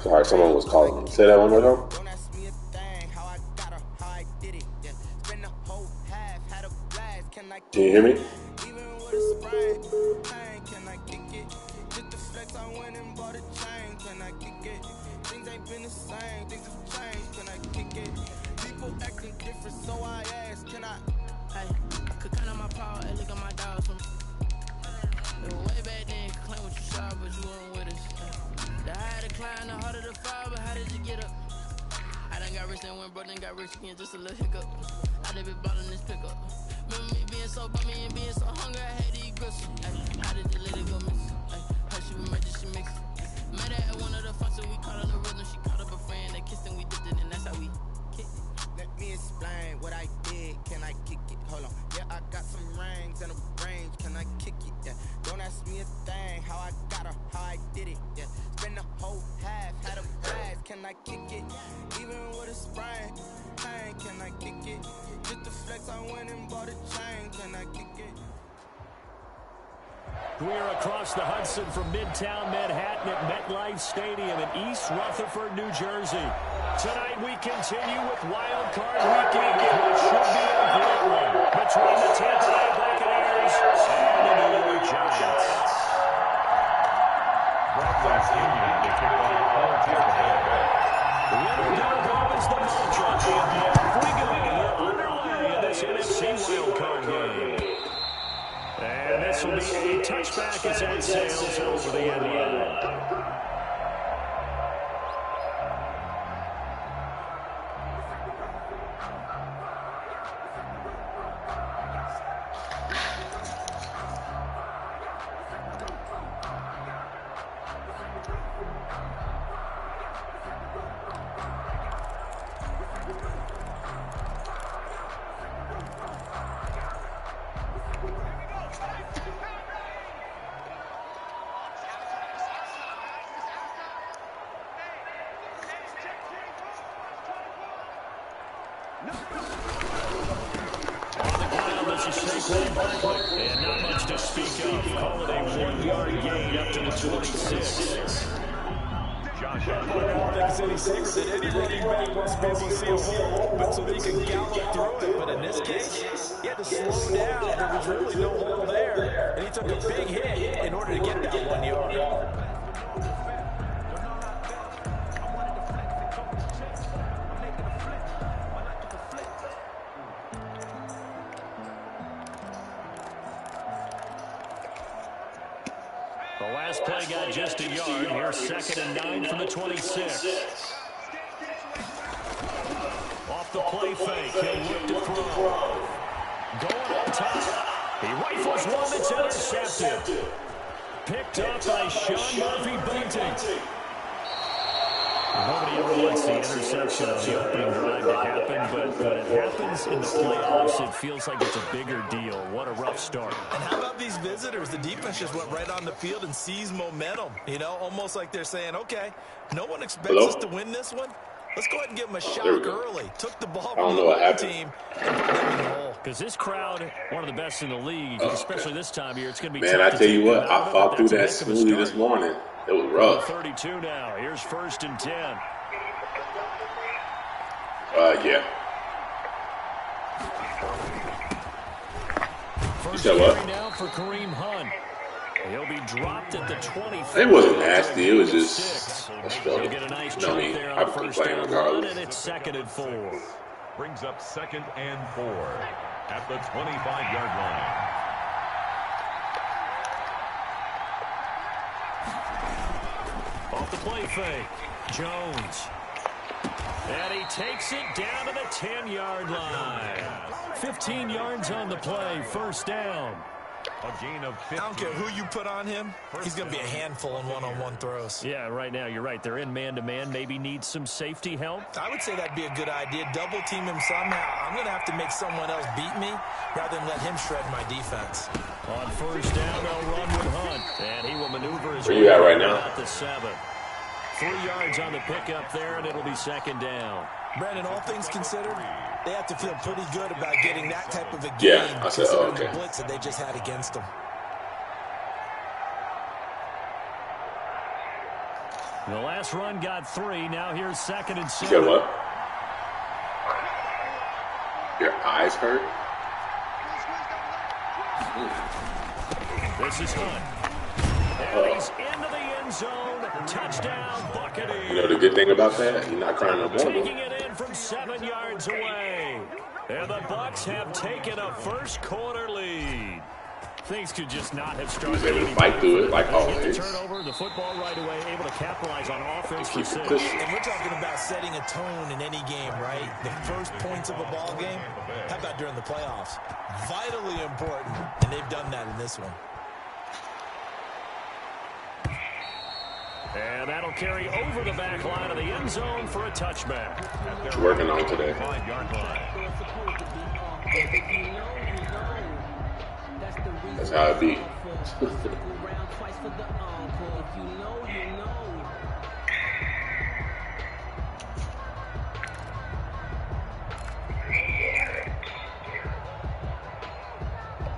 Sorry, someone was calling me. Say that one more time. Can you hear me? Got rich again, just a little hiccup. I done been ballin' this pickup. Remember me being so bummy and being so hungry, I had to eat gristle. How did you let it go miss? Her she was magic, she mixed. Met her at one of the functions, we caught her the rhythm. She caught up a friend, they kissed and we dipped it, and that's how we kicked it. Let me explain what I did, can I kick it? Hold on, yeah, I got some rings and a range, can I kick it? Yeah, don't ask me a thing, how I got her, how I did it. Yeah, spend the whole half, had a blast, can I kick it? Even with a sprain, pain, can I kick it? Just the flex, I went and bought a chain, can I kick it? We are across the Hudson from Midtown Manhattan at MetLife Stadium in East Rutherford, New Jersey. Tonight we continue with Wild Card Weekend, which should be a great one between the Tampa Bay Buccaneers and the New York Giants. Bradley's Indian to kick off for Tampa Bay. Winner go is the Mojo champion. We go underway in this NFC Wild Card game. And this will be a touchback as it sails over the end line. And not much to speak of. Call it a 1-yard gain up to the 26. Josh I think it's any secret that any running back wants to be able to see a hole open so they can gallop through it. But in this case, he had to slow down. There was really no hole there. And he took a big hit in order to get that 1 yard. The last play got just a yard. Here's 2nd and 9 from the 26. Off the play fake. He'll look to throw. Going up top. He rifles one that's intercepted. Picked up by Sean Murphy Bunting. Nobody ever wants the interception on the opening drive to happen, but when it happens in the playoffs, it feels like it's a bigger deal. What a rough start. And how about these visitors? The defense just went right on the field and seized momentum. You know, almost like they're saying, okay, no one expects us to win this one. Let's go ahead and give them a shot early. Took the ball from the other team and put them in the hole. Because this crowd, one of the best in the league, especially this time of year, it's going to be Man, I tell you what, I fought through that smoothly this morning. It was rough. 32 now. Here's 1st and 10. Yeah. First you said what? Now for Kareem Hunt. He'll be dropped at the 24. It wasn't nasty. It was just a struggle. He'll get a nice You know what I mean? there I on the can first complain down regardless. and it's 2nd and 4. brings up 2nd and 4 at the 25-yard line. Off the play fake. Jones. And he takes it down to the 10-yard line. 15 yards on the play. 1st down. A gain of 15. I don't care who you put on him. He's going to be a handful in one-on-one throws. Yeah, right now you're right. They're in man-to-man. Maybe need some safety help. I would say that'd be a good idea. Double team him somehow. I'm going to have to make someone else beat me rather than let him shred my defense. On 1st down, they'll run with Hunt. And he will maneuver his Where you at right now? At the 7. 3 yards on the pickup there, and it'll be 2nd down. Brandon, all things considered, they have to feel pretty good about getting that type of a game. Yeah, I said, considering okay. the blitz that they just had against them. The last run got 3. Now here's 2nd and 7. You said what? Your eyes hurt? This is Hunt. And he's into the end zone. Touchdown, Buccaneers. You know the good thing about that? You're not crying no more. Taking it in from 7 yards away. And the Bucs have taken a first quarter lead. Things could just not have started. He was able to fight through it like always. Turnover, the football right away, able to capitalize on offense for 6. And we're talking about setting a tone in any game, right? The first points of a ball game. How about during the playoffs? Vitally important, and they've done that in this one. And that'll carry over the back line of the end zone for a touchback. What you working on today? 5-yard line. That's how it be.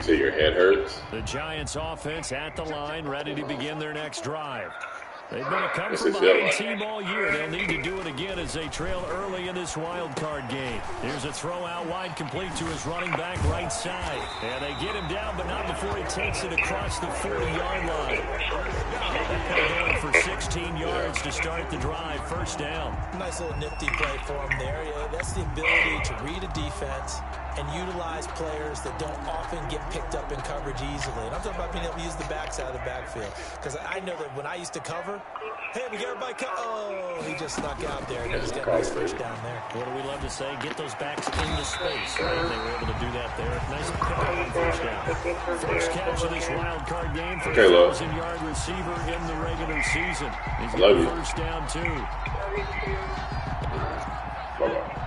So your head hurts? The Giants offense at the line, ready to begin their next drive. They've been a come-from-behind team all year. They'll need to do it again as they trail early in this wild card game. Here's a throw out wide, complete to his running back right side. And they get him down, but not before he takes it across the 40-yard line. Going for 16 yards to start the drive. First down. Nice little nifty play for him there. Yeah, that's the ability to read a defense and utilize players that don't often get picked up in coverage easily. And I'm talking about being able to use the backside of the backfield. Because I know that when I used to cover, hey, we got everybody oh, he just snuck out there. And he just got a nice first down there. What do we love to say? Get those backs into space. Right? They were able to do that there. Nice pick up on first down. First catch of this wild card game for a 1,000-yard receiver in the regular season. He's got first down, too. Bye-bye.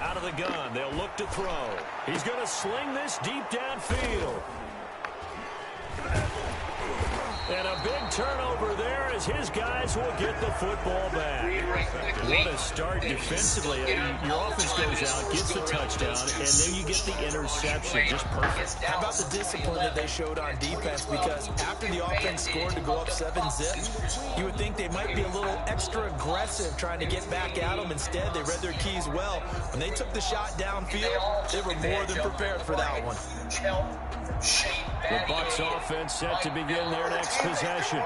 Out of the gun, they'll look to throw. He's going to sling this deep downfield. And a big turnover there as his guys will get the football back. What a start defensively. Your offense goes out, gets the touchdown, and then you get the interception. Just perfect. How about the discipline that they showed on defense? Because after the offense scored to go up 7-zip, you would think they might be a little extra aggressive trying to get back at them. Instead, they read their keys well. When they took the shot downfield, they were more than prepared for that one. The Bucs offense set to begin their next possession.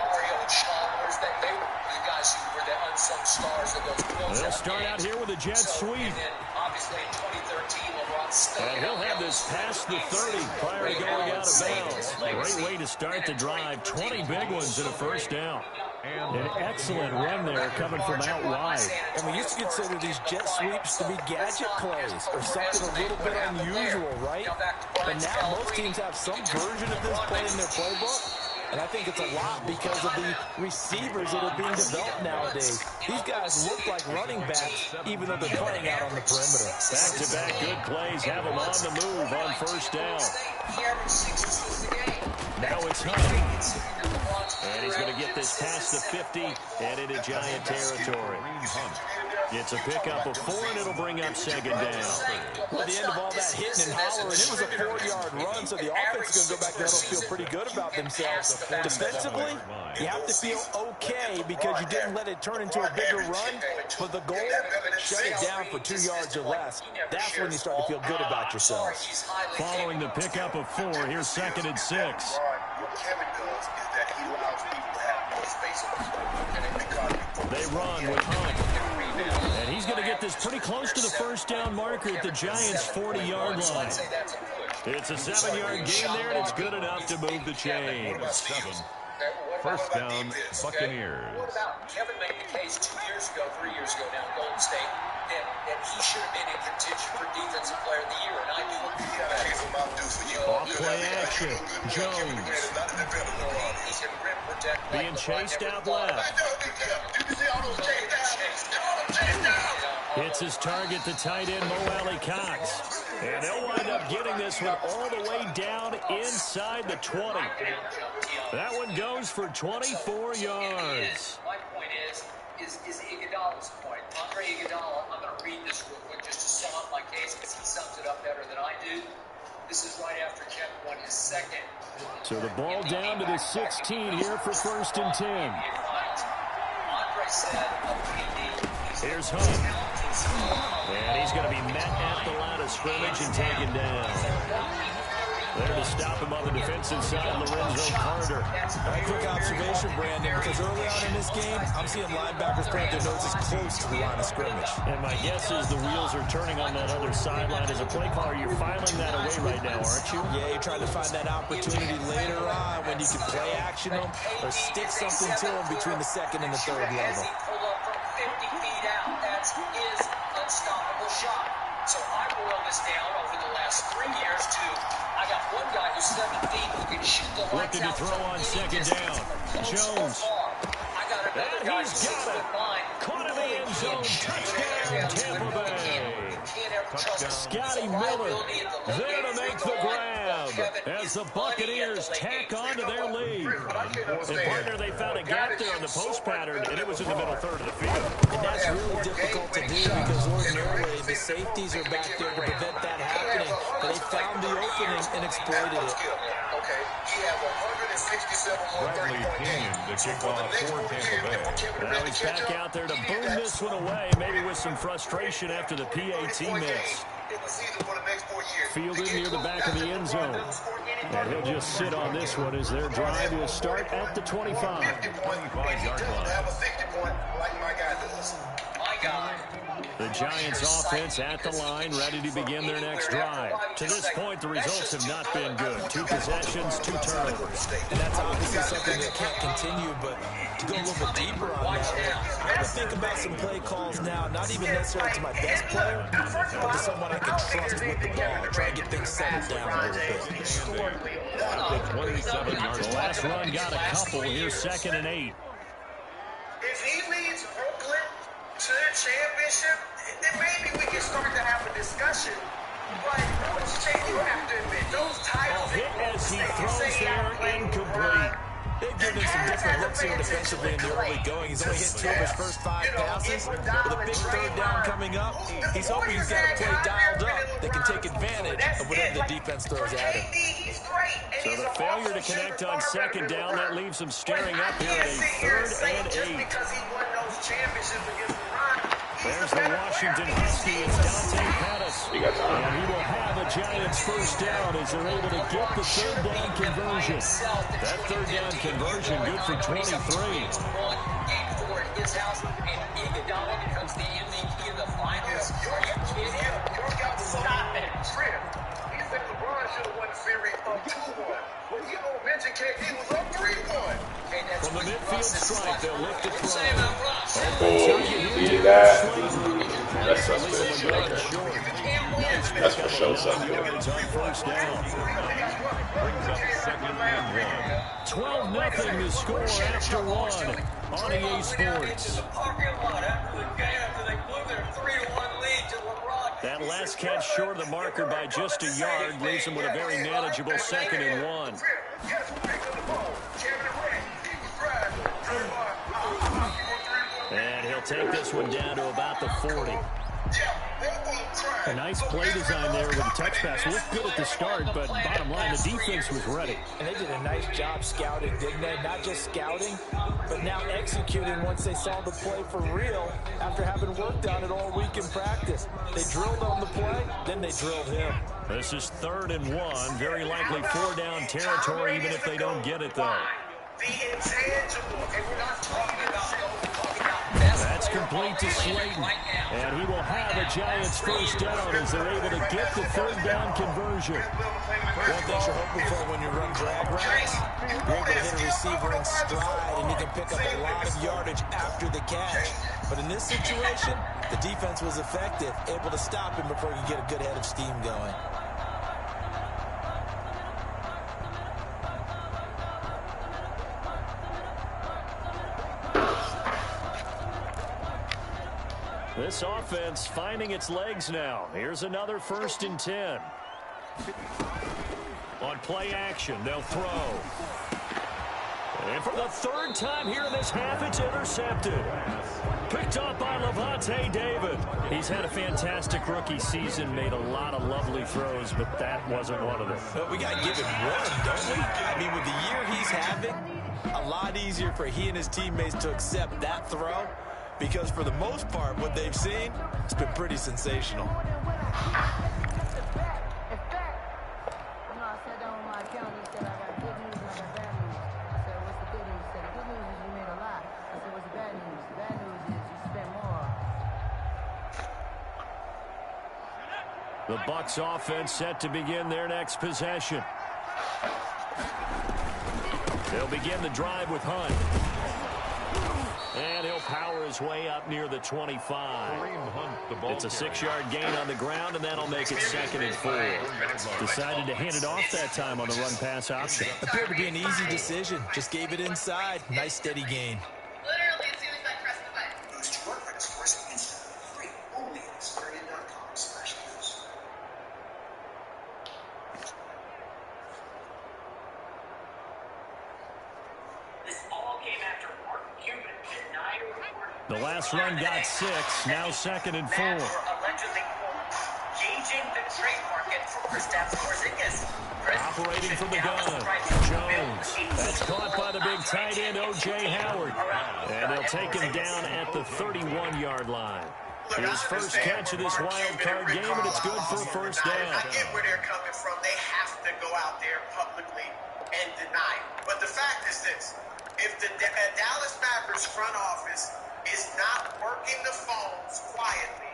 They'll start out here with a jet sweep. And he'll have this past the 30 prior to going out of bounds. Great way to start the drive. 20 big ones and a first down. An excellent run there coming from out wide. And we used to consider these jet sweeps to be gadget plays or something a little bit unusual, right? But now most teams have some version of this play in their playbook. And I think it's a lot because of the receivers that are being developed nowadays. These guys look like running backs, even though they're playing out on the perimeter. Back-to-back good plays have them on the move on first down. Now it's Hunt. And he's going to get this past the 50 and into Giant territory. It's a pickup of 4, and it'll bring up second down. Well, at the end of all that hitting and hollering, it was a 4-yard run, so the offense is going to go back there and feel pretty good about themselves. Defensively, you have to feel okay because you didn't let it turn into a bigger run. But the goal, shut it down for 2 yards or less. That's when you start to feel good about yourselves. Following the pickup of 4, here's 2nd and 6. What Kevin does is that he allows people to have more space on the field. And they run with Hunt. And he's going to get this pretty close to the first down marker at the Giants' 40-yard line. It's a 7-yard gain there, and it's good enough to move the chains. First down, Buccaneers. What about Kevin made the case 3 years ago now in Golden State that he should have been in contention for Defensive Player of the Year, and I do agree with that. Off play action, Jones. Being chased out left. Hits his target, the tight end, Mo Alley Cox. And they'll wind up getting this one all the way down inside the 20. That one goes for 24 yards. My point is, is Iguodala's point. Andre Iguodala, I'm going to read this real quick just to sum up my case because he sums it up better than I do. This is right after Kevin won his second. So the ball down to the 16 here for 1st and 10. Andre said of KD, here's Hunt. And he's going to be met at the line of scrimmage and taken down. There to stop him on the defensive side, Lorenzo Carter. A quick observation, Brandon, because early on in this game, I'm seeing linebackers plant their noses close to the line of scrimmage. And my guess is the wheels are turning on that other sideline. As a play caller, you're filing that away right now, aren't you? Yeah, you're trying to find that opportunity later on when you can play action them or stick something to them between the 2nd and the 3rd level. Pull up from 50 feet out. That's his unstoppable shot. So I boiled this down over the last 3 years to I got one guy who's 7 feet who can shoot the lights out. Looking to throw on 2nd down. Jones. I got another guy who's 6'9". Caught in the end zone. Touchdown, Tampa Bay. Scotty Miller there to make the grab as the Buccaneers tack on to their lead. And partner, they found a gap there on the post pattern, and it was in the middle third of the field. And that's really difficult to do because ordinarily the safeties are back there to prevent that happening. But they found the opening and exploited it. Okay, he had 167 more 30-point games. The kickoff for Tampa Bay. Now he's back out there to boom this one away, maybe with some frustration after the PAT miss. Fielded near the back of the end zone. And he'll just sit on this one as their drive will start at the 25. 25-yard line. The Giants offense at the line, ready to begin their next drive. To this point, the results have not been good. 2 possessions, 2 turnovers. And that's obviously something that can't continue, but to go a little bit deeper on that, I would think about some play calls now, not even necessarily to my best player, but to someone I can trust with the ball, try and get things settled down a little bit. The 27-yard The last run got a couple. Here's 2nd and 8. If he leads Brooklyn to the championship, then maybe we can start to have a discussion. But you have to admit, those titles... Hit as he throws there, incomplete. They've given him some different looks here defensively in the early going. He's only hit 2 of his first 5 passes. With a big 3rd down coming up, he's hoping he's got a play dialed up that can take advantage of whatever the defense throws at him. So the failure to connect on 2nd down, that leaves him staring up here at a 3rd and 8. There's the Washington Husky. It's Dante Pettis. You got time. And he will have a Giants 1st down as they're able to get the 3rd down conversion. That 3rd down conversion good for 23. His house and Iguodala becomes the MVP of the finals. Are you kidding? Stop it. He said LeBron should have won the series up 2-1. Well, you know, mention KD was up 3-1. From the midfield stripe, they'll lift the throw. Oh, you see that? That's suspect. That's for sure something. Yards on 1st down. Brings up 2nd and 1. 12-0 to score after 1 on EA Sports. That last catch short of the marker by just a yard leaves him with a very manageable 2nd and 1. And he'll take this one down to about the 40. A nice play design there with a touch pass. Looked good at the start, but bottom line, the defense was ready. And they did a nice job scouting, didn't they? Not just scouting, but now executing once they saw the play for real after having worked on it all week in practice. They drilled on the play, then they drilled him. This is 3rd and 1. Very likely 4-down territory, even if they don't get it, though. The intangible, and we're not talking about That's complete to Slayton. And he will have a Giants 1st down as they're able to get the 3rd down conversion. One thing you're hoping for when you run drag routes, you're able to hit a receiver in stride, and you can pick up a lot of yardage after the catch. But in this situation, the defense was effective, able to stop him before he could get a good head of steam going. This offense finding its legs now. Here's another 1st and 10. On play action, they'll throw. And for the third time here in this half, it's intercepted. Picked up by Levante David. He's had a fantastic rookie season, made a lot of lovely throws, but that wasn't one of them. But we got to give him one, don't we? I mean, with the year he's having, a lot easier for he and his teammates to accept that throw, because for the most part, what they've seen, it's been pretty sensational. The Bucs offense set to begin their next possession. They'll begin the drive with Hunt. And he'll power his way up near the 25. It's a 6-yard gain on the ground, and that'll make it 2nd and 4. Decided to hand it off that time on the run-pass option. Appeared to be an easy decision. Just gave it inside. Nice, steady gain. Literally, as soon as I press the button. Boost your credit scores instantly. Free only at Experian.com/boost. This all came after Martin Cuban denied a report. The last run got 6, now 2nd and 4. Fans were allegedly gauging the trade market for Kristaps Porzingis. Operating from the gun, Jones. That's caught by the big tight end, O.J. Howard. And they'll take him down at the 31-yard line. His first catch of this wild card game, and it's good for a first down. I get where they're coming from. They have to go out there publicly and deny it. But the fact is this. If the Dallas Mavericks front office is not working the phones quietly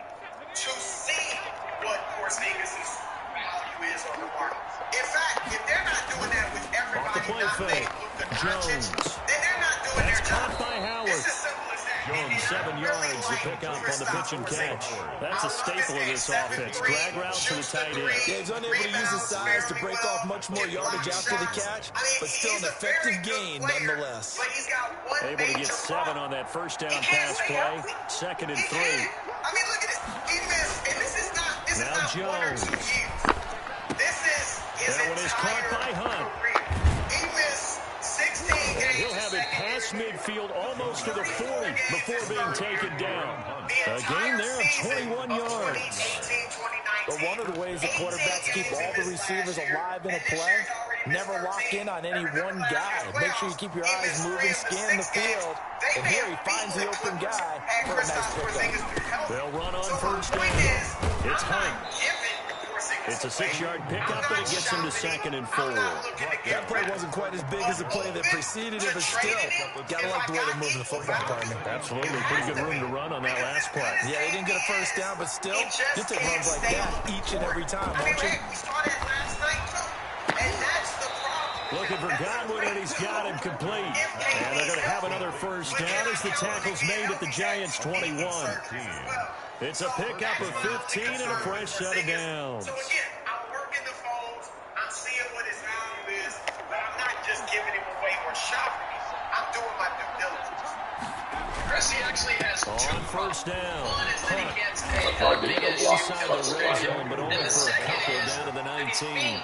to see what Porzingis' value is on the market. In fact, if they're not doing that with everybody not named Luka Doncic, then they're not doing their job. By Howard. It's as simple as that. Jones, 7 yards to pick up on the pitch and catch. That's a staple of this offense. Drag route to the tight end. Yeah, he's unable to use his size to break off much more yardage after the catch, but still an effective gain nonetheless. Able to get 7 on that first down pass play. 2nd and 3. I mean, look at this. He missed, and this is not Now Jones. 1 or 2 years. This is his that one is caught by Hunt. He missed 16 games. He'll have it past midfield almost to the 40 before being taken down. A gain there of 21 yards. But one of the ways the quarterbacks keep all the receivers alive in a play, never lock in on any one guy. Make sure you keep your eyes moving, scan the field, and here he finds the open guy for a nice pickup. They'll run on first down. It's Hunt. It's a 6-yard pickup, but it gets him to 2nd and 4. That play wasn't quite as big as the play that preceded it, but still, gotta like the way they're moving the football, partner. Absolutely. Pretty good room to run on that last play. Yeah, they didn't get a first down, but still, you take runs like that each and every time, won't you? We started last night, too. And that's the problem. Looking for Godwin, and he's got him complete. And they're going to have another first down as the tackle's made at the Giants' 21. It's a pickup of 15 and a fresh set of downs. So again, I'm working the phones. I'm seeing what his value is, but I'm not just giving him away or shopping him. I'm doing my due diligence. Chris, he actually has On first down. One is that he gets a Inside big the red zone, but only for a couple down to the 19.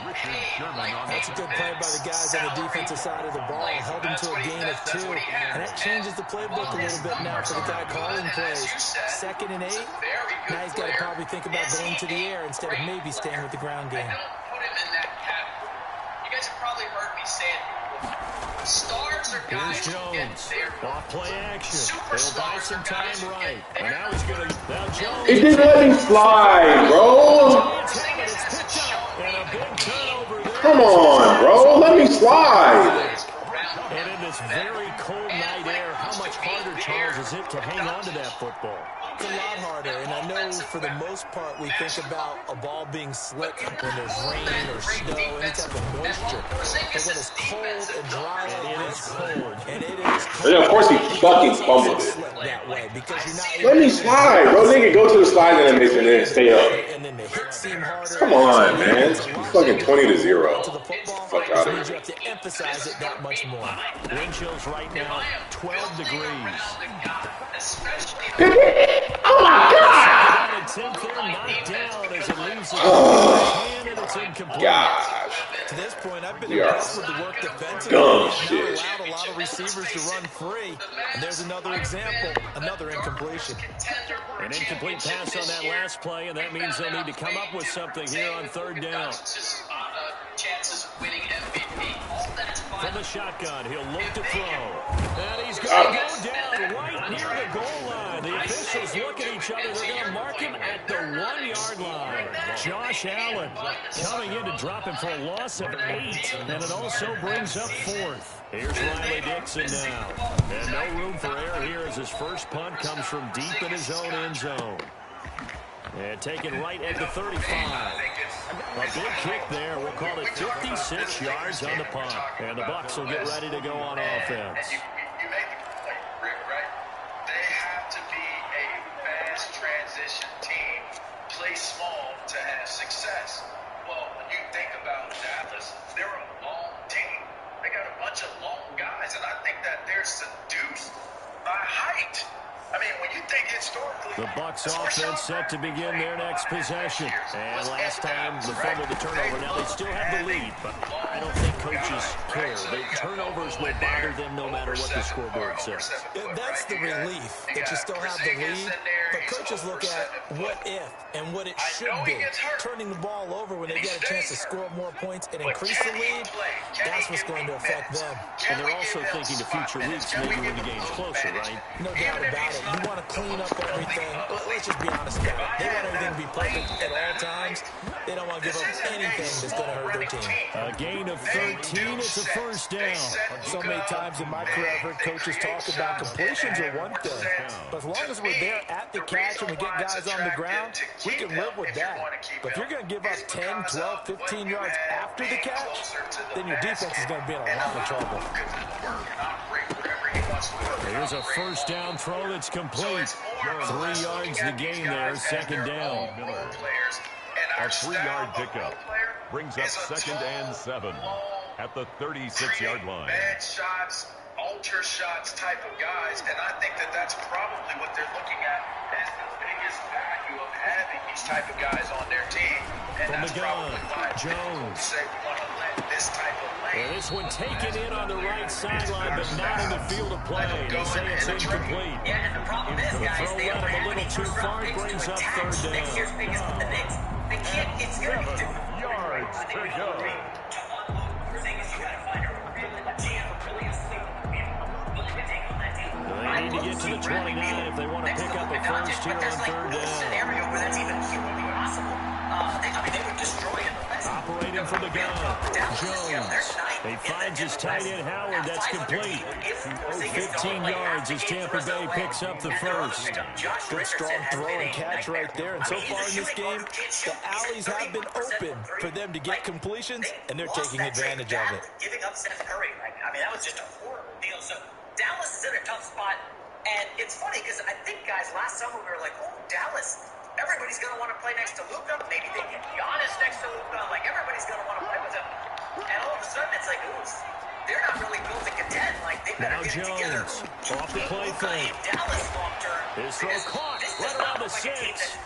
That's a good play by the guys on the defensive side of the ball. Held him to a gain of 2. And that changes the playbook a little bit now for the guy calling plays. 2nd and 8. Now he's got to probably think about going to the air instead of maybe staying with the ground game. I don't put him in that category. You guys have probably heard me say it before. Stars are guys Here's who get Jones. there. Off play action. They'll buy some time right. And now he's going to... Now Jones... He didn't let me slide, bro. And a big turnover there. Come on, bro. Let me slide. And in this very cold night air, how much harder, Charles, is it to hang on to that football? It's a lot harder, and I know for the most part we think about a ball being slick when there's rain or snow, any type of moisture. But when it's cold and dry like this, and it is cold, Yeah, of course he fucking fumbled it. that way because you're not Let me slide, bro. They can go to the slide animation and then stay up. and then the hits seem harder. Come on, man. It's fucking 20-0. To the football, Fuck out of means you here. have to emphasize it that much more. Wind chills right now, 12 degrees. Oh my god! And 10th there, knocked down as it leaves the and it's incomplete. Gosh. To this point, I've been We are impressed with the work defensively. dumb Not shit. allowed a lot of receivers to run free. And there's another example, another incompletion. An incomplete pass on that last play, and that means they'll need to come up with something here on third down. Chances of winning MVP. All that's fine. From the shotgun, he'll look to throw. And he's going to go down right near the goal line. The officials look at each other. They're going to mark him at the 1-yard line. Josh Allen coming in to drop him for a loss of 8. And it also brings up 4th. Here's Riley Dixon now. And no room for error here as his first punt comes from deep in his own end zone. And taken right at the 35. A big kick there. We'll call it 56 yards on the punt. And the Bucs will get ready to go on offense. You made the point, Rick, right? They have to be a fast transition team, play small to have success. Well, when you think about Dallas, they're a long team. They got a bunch of long guys, and I think that they're seduced by height. I mean, when you think historically... The Bucs offense set to begin their next possession. And last time, the fumble, the turnover. Now, they still have the lead, but I don't think coaches care. The turnovers will bother them no matter what the scoreboard says. That's the relief, that you still have the lead. But coaches look at what if and what it should be. Turning the ball over when they get a chance to score more points and increase the lead, that's what's going to affect them. And they're also thinking to future weeks, maybe when the game's closer, right? No doubt about it. You want to clean up everything. Let's just be honest about it. They want everything to be perfect at all times. They don't want to give up anything that's going to hurt their team. A gain of 13. It's a first down. So many times in my career, I've heard coaches talk about completions are one thing. But as long as we're there at the catch and we get guys on the ground, we can live with that. But if you're going to give up 10, 12, 15 yards after the catch, then your defense is going to be in a lot of trouble. Here's a first down throw that's complete. 3 yards the gain there, second down. A 3-yard pickup brings up 2nd and 7 at the 36-yard line. Bad shots, ultra shots type of guys, and I think that that's probably what they're looking at as the biggest value of having these type of guys on their team. And From that's the gun, probably why Jones. say we want to let this type of lane. Well, this one taken in on the right sideline, but not in the field of play. They say it's incomplete. Yeah, and the problem is, The guys, throw they don't went have a little any too far. first-round It picks brings to up attach. third Next year's down. pick is with the Knicks. They can't, it's going to be 7 yards to go. They need to get to the 29 if they want to pick up a first here on third down. Scenario where that's even humanly possible. They would destroy it. Operating from the gun, Jones. He finds his tight end Howard. That's complete. 15 yards as Tampa Bay picks up the first. Good strong throw and catch right there. And so far in this game, the alleys have been open for them to get completions, and they're taking advantage of it. Giving up Seth Curry, right? I mean, that was just a horrible deal. So Dallas is in a tough spot. And it's funny because I think, guys, last summer we were like, oh, Dallas, everybody's going to want to play next to Luka. Maybe they get Giannis next to Luka. Like, everybody's going to want to play with him. And all of a sudden, it's like, ooh, they're not really built to contend. Like, they better Now get it together. Jones, off the play Luka fake. in Dallas long-term. His throw caught right around the 6.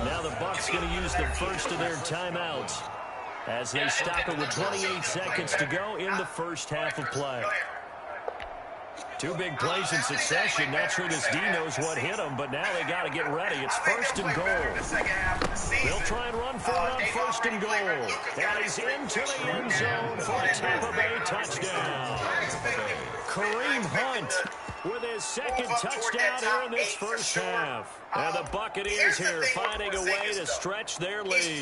Now the Bucs going to use the first of their timeouts as they stop it with 28 seconds to go in the first half of play. 2 big plays in succession. Not sure this D knows what hit them, but now they got to get ready. It's first and goal. They'll try and run for it on first and goal. That is into the end zone for a Tampa Bay touchdown. Kareem Hunt with his second touchdown here in this first half. And the Buccaneers here finding a way to stretch their lead.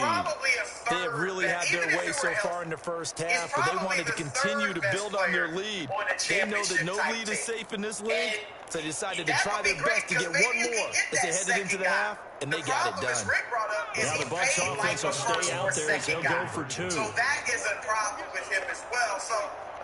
They have really had their way so far in the first half, but they wanted to continue to build on their lead. They know that no lead is safe in this league, so they decided to try their best to get one more as they headed into the half, and they got it done. Now the Bucs offense will stay out there as they'll go for 2. So that is a problem with him as well. So,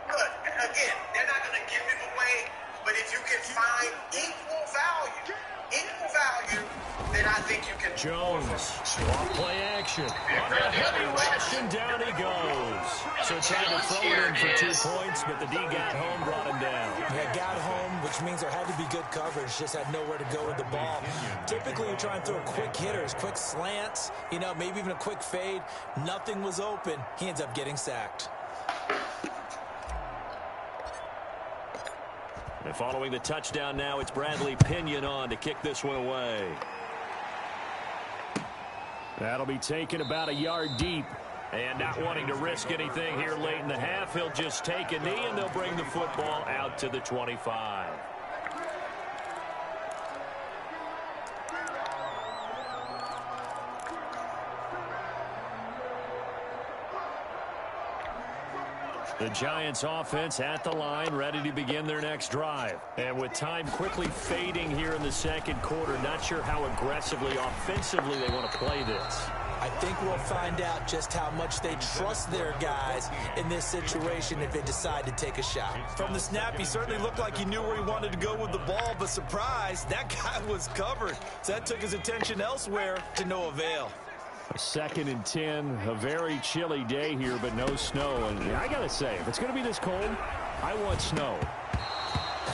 look, again, they're not going to give him away, but if you can find equal value equal value, then I think you can. Jones, off play action. On a heavy rush, and down he goes. So trying to throw it in for 2 points, but the D got home, brought him down. Yeah, got home, which means there had to be good coverage. Just had nowhere to go with the ball. Typically, you try and throw quick hitters, quick slants, maybe even a quick fade. Nothing was open. He ends up getting sacked. And following the touchdown now, it's Bradley Pinion on to kick this one away. That'll be taken about a yard deep. And not wanting to risk anything here late in the half, he'll just take a knee, and they'll bring the football out to the 25. The Giants offense at the line, ready to begin their next drive. And with time quickly fading here in the second quarter, not sure how aggressively, offensively they want to play this. I think we'll find out just how much they trust their guys in this situation if they decide to take a shot. From the snap, he certainly looked like he knew where he wanted to go with the ball, but surprise, that guy was covered. So that took his attention elsewhere to no avail. A 2nd and 10, a very chilly day here, but no snow. And I got to say, if it's going to be this cold, I want snow.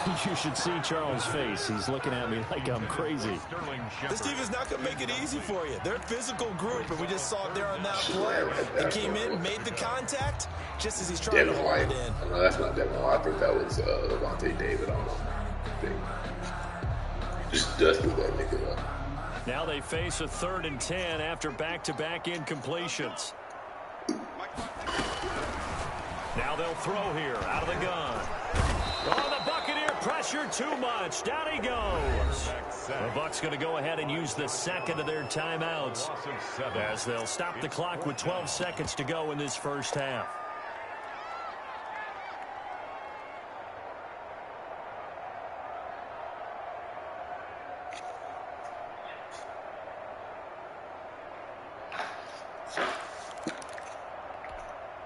You should see Charles' face. He's looking at me like I'm crazy. This team is not going to make it easy for you. They're a physical group, and we just saw it there on that play. He came in, made the contact, just as he's trying to hold it in. No, that's not Devin White. I think that was Levante David. I don't know. Just dusted that nigga up. Now they face a 3rd and 10 after back-to-back incompletions. Now they'll throw here out of the gun. Oh, the Buccaneer pressure too much. Down he goes. The Bucs going to go ahead and use the 2nd of their timeouts as they'll stop the clock with 12 seconds to go in this first half.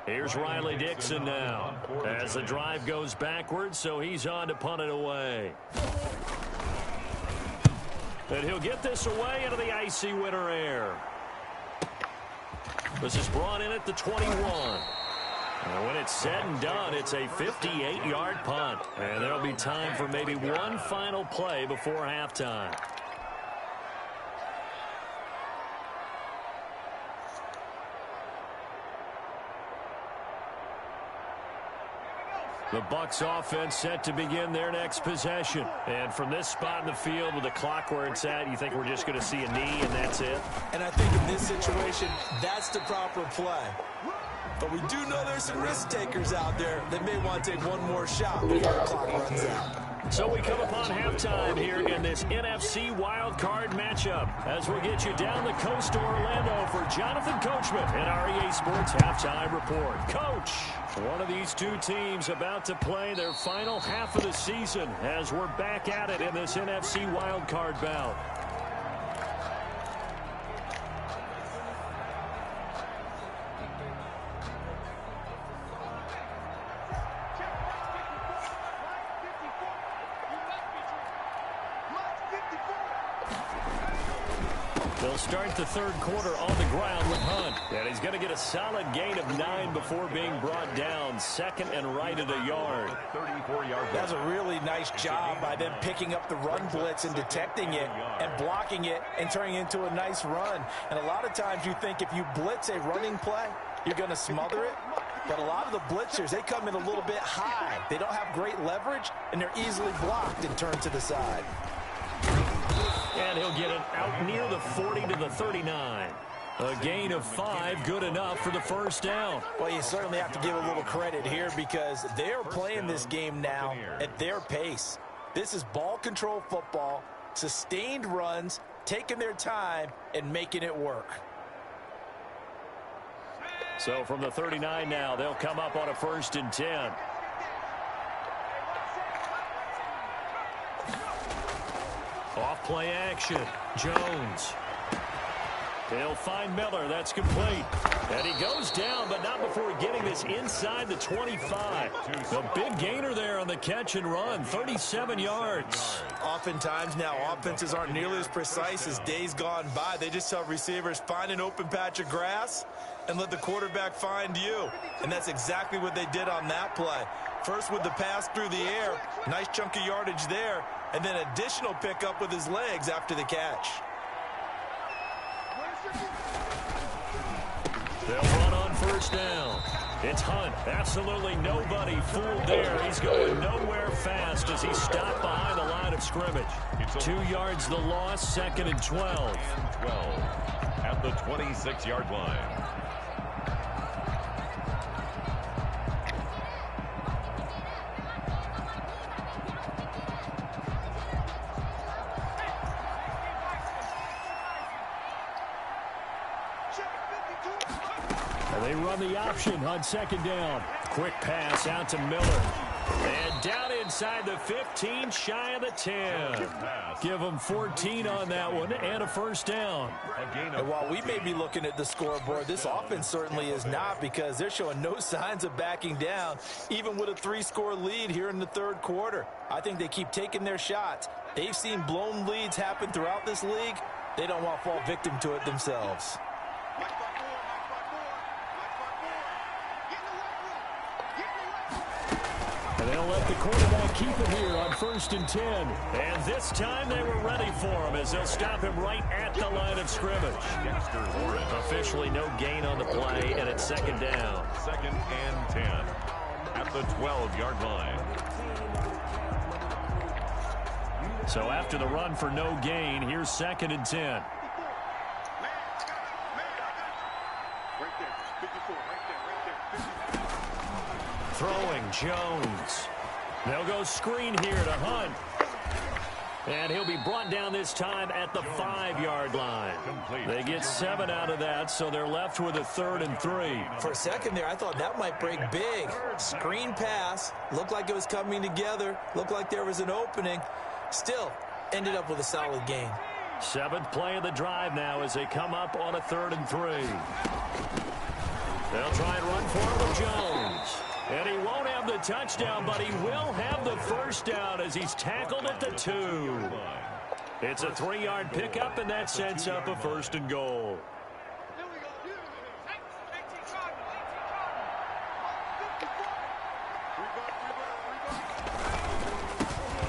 Here's Riley Dixon now as the drive goes backwards, so he's on to punt it away. And he'll get this away into the icy winter air. This is brought in at the 21. And when it's said and done, it's a 58-yard punt. And there'll be time for maybe one final play before halftime. The Bucs offense set to begin their next possession. And from this spot in the field with the clock where it's at, you think we're just going to see a knee and that's it? And I think in this situation, that's the proper play. But we do know there's some risk takers out there that may want to take one more shot before the clock runs out. So we come upon halftime here in this NFC wildcard matchup as we'll get you down the coast to Orlando for Jonathan Coachman and our EA Sports Halftime Report. Coach, one of these two teams about to play their final half of the season as we're back at it in this NFC wildcard bout. They'll start the third quarter on the ground with Hunt. And he's going to get a solid gain of 9 before being brought down. 2nd and right at a yard. 34-yard. That's a really nice job by them picking up the run blitz and detecting it and blocking it and turning it into a nice run. And a lot of times you think if you blitz a running play, you're going to smother it. But a lot of the blitzers, they come in a little bit high. They don't have great leverage, and they're easily blocked and turned to the side. And he'll get it out near the 40 to the 39. A gain of 5, good enough for the first down. Well, you certainly have to give a little credit here because they're playing this game now at their pace. This is ball control football, sustained runs, taking their time and making it work. So from the 39 now, they'll come up on a 1st and 10. Off play action. Jones. He'll find Miller. That's complete. And he goes down, but not before getting this inside the 25. The big gainer there on the catch and run, 37 yards. Oftentimes now, offenses aren't nearly as precise as days gone by. They just tell receivers, find an open patch of grass and let the quarterback find you. And that's exactly what they did on that play. First with the pass through the air, nice chunk of yardage there, and then additional pickup with his legs after the catch. They'll run on first down. It's Hunt. Absolutely nobody fooled there. He's going nowhere fast as he's stopped behind the line of scrimmage. 2 yards the loss, 2nd and 12. At the 26-yard line. They run the option on 2nd down. Quick pass out to Miller. And down inside the 15, shy of the 10. Give them 14 on that one and a first down. And while we may be looking at the scoreboard, this offense certainly is not, because they're showing no signs of backing down, even with a 3-score lead here in the 3rd quarter. I think they keep taking their shots. They've seen blown leads happen throughout this league. They don't want to fall victim to it themselves. And they'll let the quarterback keep it here on 1st and 10. And this time they were ready for him as they'll stop him right at the line of scrimmage. Officially no gain on the play, and it's 2nd down. 2nd and 10 at the 12-yard line. So after the run for no gain, here's 2nd and 10. Throwing Jones. They'll go screen here to Hunt. And he'll be brought down this time at the 5-yard line. They get 7 out of that, so they're left with a 3rd and 3. For a second there, I thought that might break big. Screen pass. Looked like it was coming together. Looked like there was an opening. Still, ended up with a solid gain. 7th play of the drive now as they come up on a 3rd and 3. They'll try and run for it with Jones. And he won't have the touchdown, but he will have the first down as he's tackled at the 2. It's a 3-yard pickup, and that sets up a 1st and goal.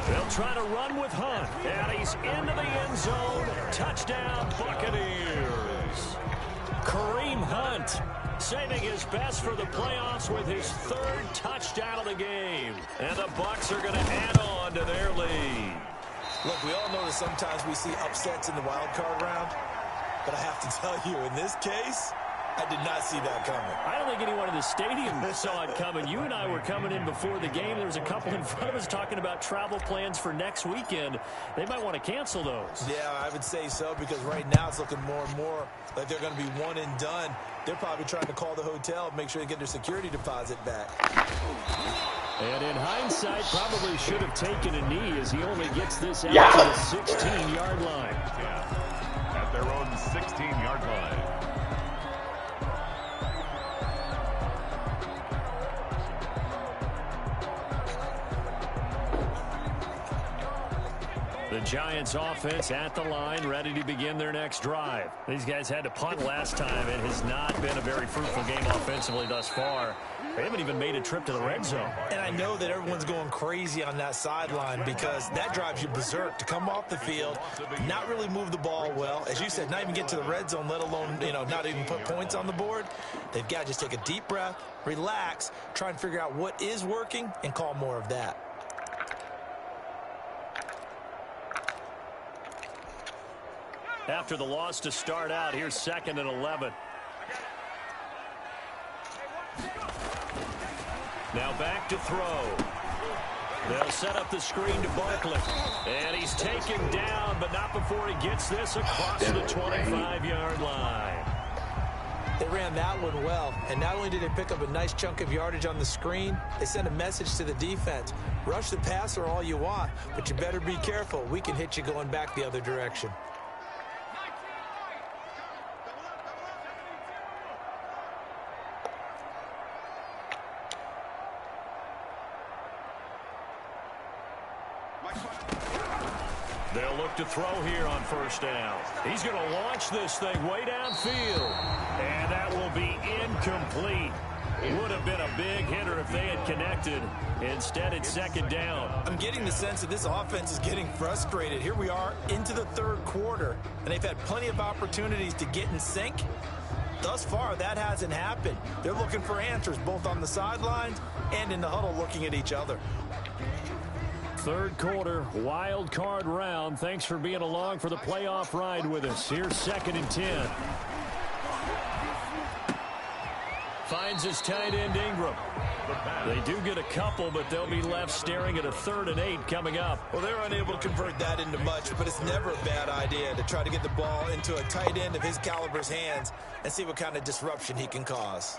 They'll try to run with Hunt, and he's into the end zone. Touchdown, Buccaneers. Kareem Hunt saving his best for the playoffs with his 3rd touchdown of the game. And the Bucs are going to add on to their lead. Look, we all know that sometimes we see upsets in the wild card round, but I have to tell you, in this case, I did not see that coming. I don't think anyone in the stadium saw it coming. You and I were coming in before the game. There was a couple in front of us talking about travel plans for next weekend. They might want to cancel those. Yeah, I would say so, because right now it's looking more and more like they're going to be one and done. They're probably trying to call the hotel and make sure they get their security deposit back. And in hindsight, probably should have taken a knee as he only gets this out to the 16-yard line. At their own 16-yard line. The Giants offense at the line, ready to begin their next drive. These guys had to punt last time. It has not been a very fruitful game offensively thus far. They haven't even made a trip to the red zone. And I know that everyone's going crazy on that sideline, because that drives you berserk to come off the field, not really move the ball well. As you said, not even get to the red zone, let alone, not even put points on the board. They've got to just take a deep breath, relax, try and figure out what is working, and call more of that. After the loss to start out, here's 2nd and 11. Now back to throw. They'll set up the screen to Barkley. And he's taken down, but not before he gets this across the 25-yard line. They ran that one well, and not only did they pick up a nice chunk of yardage on the screen, they sent a message to the defense. Rush the passer all you want, but you better be careful. We can hit you going back the other direction. They'll look to throw here on first down. He's going to launch this thing way downfield. And that will be incomplete. Would have been a big hitter if they had connected. Instead, it's second down. I'm getting the sense that this offense is getting frustrated. Here we are into the third quarter, and they've had plenty of opportunities to get in sync. Thus far, that hasn't happened. They're looking for answers both on the sidelines and in the huddle looking at each other. Third quarter, wild card round. Thanks for being along for the playoff ride with us. Here's 2nd and 10. Finds his tight end Ingram. They do get a couple, but they'll be left staring at a 3rd and 8 coming up. Well, they're unable to convert that into much, but it's never a bad idea to try to get the ball into a tight end of his caliber's hands and see what kind of disruption he can cause.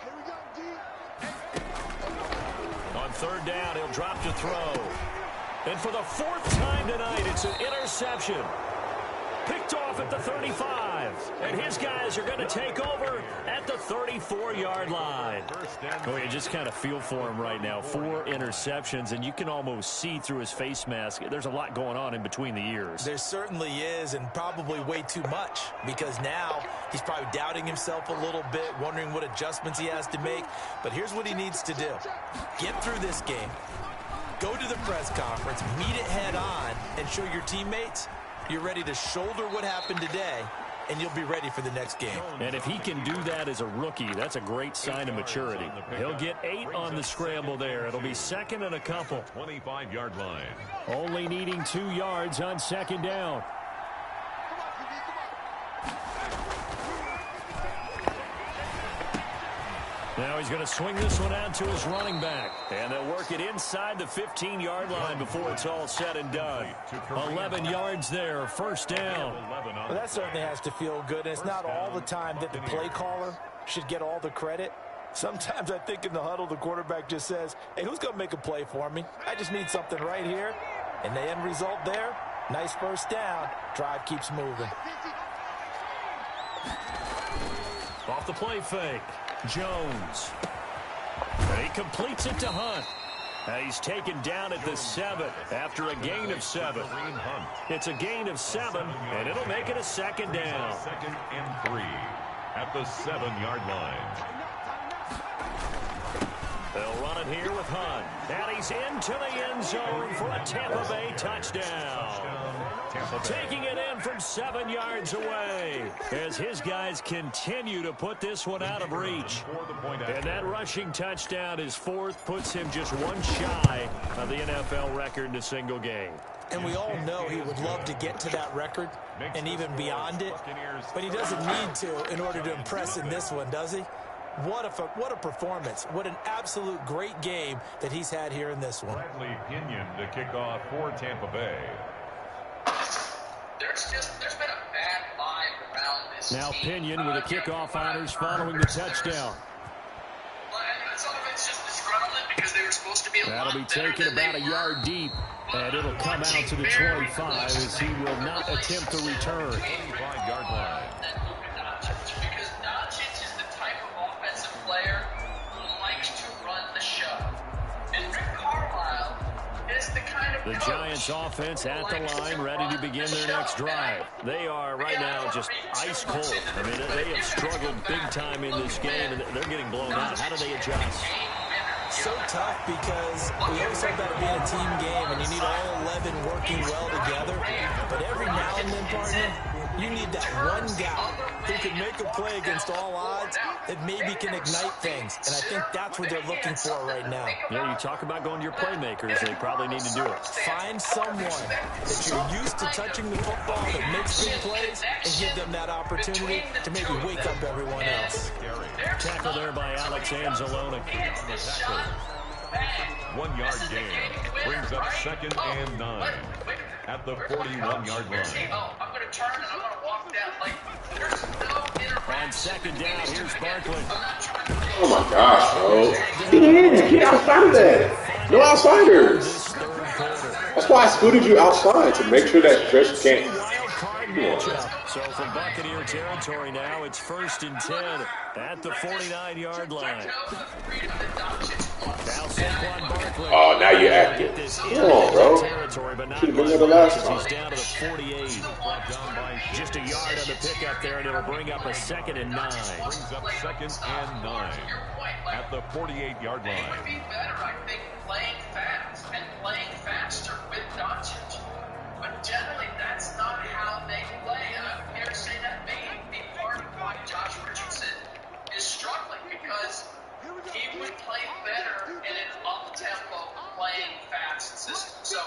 On 3rd down, he'll drop to throw. And for the 4th time tonight, it's an interception. Picked off at the 35. And his guys are going to take over at the 34-yard line. Oh, you just kind of feel for him right now. 4 interceptions, and you can almost see through his face mask. There's a lot going on in between the ears. There certainly is, and probably way too much, because now he's probably doubting himself a little bit, wondering what adjustments he has to make. But here's what he needs to do. Get through this game. Go to the press conference, meet it head on, and show your teammates you're ready to shoulder what happened today, and you'll be ready for the next game. And if he can do that as a rookie, that's a great sign of maturity. He'll get 8 on the scramble there. It'll be 2nd and a couple. 25-yard line. Only needing 2 yards on 2nd down. Now he's going to swing this one out to his running back. And they'll work it inside the 15-yard line before it's all said and done. 11 yards there, 1st down. Well, that certainly has to feel good. And it's not all the time that the play caller should get all the credit. Sometimes I think in the huddle, the quarterback just says, hey, who's going to make a play for me? I just need something right here. And the end result there, nice 1st down. Drive keeps moving. Off the play fake. Jones. And he completes it to Hunt. He's taken down at the 7 after a gain of 7. It's a gain of 7, and it'll make it a 2nd down. 2nd and 3 at the 7-yard line. They'll run it here with Hunt. And he's into the end zone for a Tampa Bay touchdown. Taking it in from 7 yards away as his guys continue to put this one out of reach. And that rushing touchdown, his 4th, puts him just 1 shy of the NFL record in a single game. And we all know he would love to get to that record and even beyond it, but he doesn't need to in order to impress in this one, does he? What a performance. What an absolute great game that he's had here in this one. Bradley Pinion to kick off for Tampa Bay. There's been a bad vibe around this now team. Pinion with a kickoff honors following the touchdown. Some of it's just disgruntlement because they were supposed to be a That'll be lot better taken than they about a yard were. deep, and it'll come out to the 25 as he will not attempt the return. 25-yard line. Because Doncic is the type of offensive player who likes to run the show. And Rick Carlisle is the kind of The coach Giants offense at the line, ready to begin their next drive. They are right now just ice cold. I mean, they have struggled big time in this game, and they're getting blown out. How do they adjust? So tough because we always talk about it being a team game, and you need all 11 working well together. But every now and then, partner, you need that one guy who can make a play against all odds that maybe can ignite things. And I think that's what they're looking for right now. Yeah, you talk about going to your playmakers. They probably need to do it. Find someone that you're used to touching the football that makes big plays and give them that opportunity to maybe wake up everyone else. Tackle there by Alex Anzalone. 1 yard gain brings up 2nd and 9 at the 41-yard line. I'm going to turn and I'm going to walk down. Like, there's no interaction. On 2nd down, here's Barkley. Oh my gosh, bro. Get outside of that. No outsiders. That's why I scooted you outside, to make sure that stretch can't. Wild card matchup. So from Buccaneer territory now, it's 1st and 10 at the 49-yard line. Now Saquon Barkley. Oh, now you're active. Come on, bro. Should have been there the last time. He's down to the 48. Just a yard on the pickup there, and it'll bring up a 2nd and 9. Brings up 2nd and 9 at the 48-yard line. It would be better, I think, playing fast and playing faster with Doncic. But generally, that's not how they play. And I'm here to say that may be part of why Josh Richardson is struggling, because he would play better in an up-tempo playing fast system. So